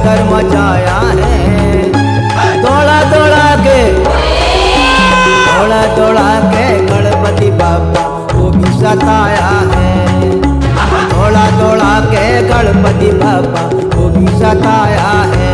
कदर मचाया है। दौड़ा दौड़ा के गणपति बाबा को भी सताया है। दौड़ा के गणपति बाबा को भी सताया है।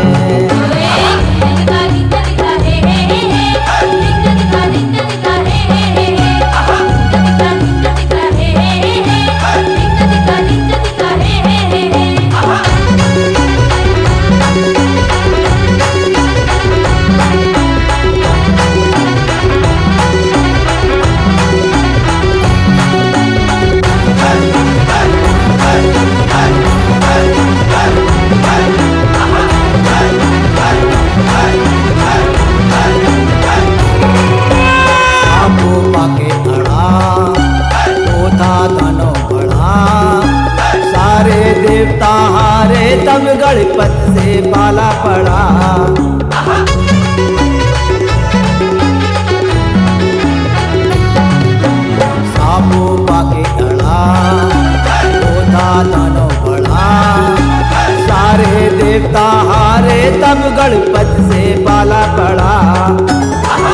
देवता हारे तब गणपत से पाला पड़ा। सापो पाके अड़ा ओधा दानो बड़ा। सारे देवता हारे तब गणपत से पाला पड़ा।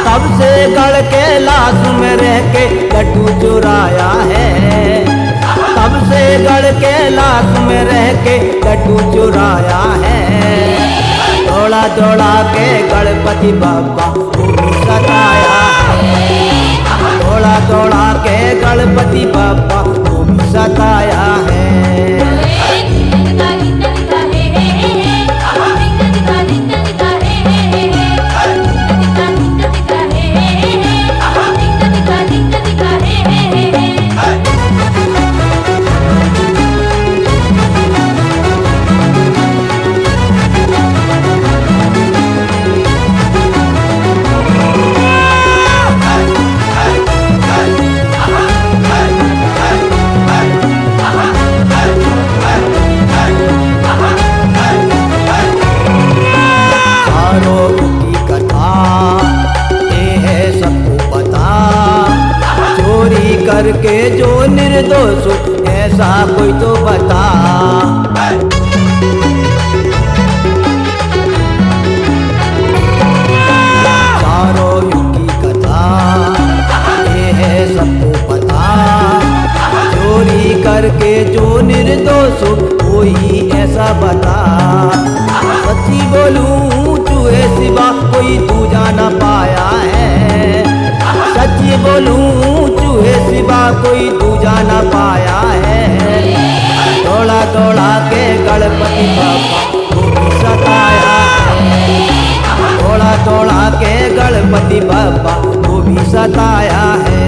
तब से गढ़ के लाश में रह के लड्डू चुराया है। तब से गढ़ के लाश में रह के लड्डू चुराया है। दौड़ा के गणपति बाबा को भी सताया है। दौड़ा के गणपति बाबा को भी सताया है। करके जो निर्दोष ऐसा कोई तो बता। चारों युग की कथा ये है सबको पता। चोरी करके जो निर्दोष कोई ऐसा बता। सच्ची बोलूं चूहे सिवा कोई दूजा न पाया है। सच्ची बोलूं चूहे सिवा कोई दूजा न पाया है। दौड़ा के गणपति बाबा को भी सताया है। दौड़ा के गणपति बाबा को भी सताया है।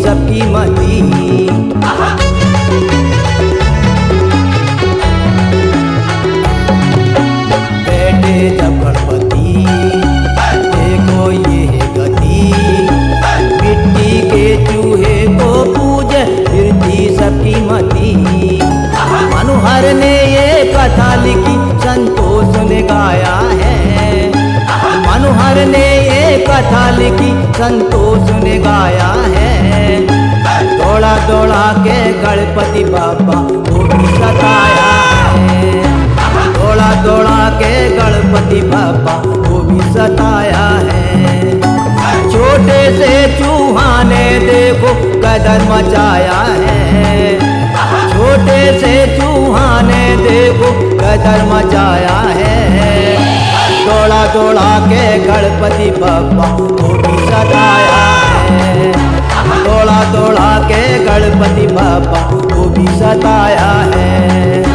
सबकी मती बैठे जब गणपति देखो ये गति। मिट्टी के चूहे को पूजे फिरती सबकी मती। मनोहर ने ये कथा लिखी संतोष ने गाया है। मनोहर ने ये कथा लिखी संतोष ने गाया है। दौड़ा के गणपति बाबा को भी सताया है। दौड़ा के गणपति बाबा को भी सताया है। छोटे से चूहा ने देखो कदर मचाया है। छोटे से चूहा ने देखो कदर मचाया है। दौड़ा के गणपति बाबा को भी सताया है। दौड़ा के गणपति बाबा को भी सताया है।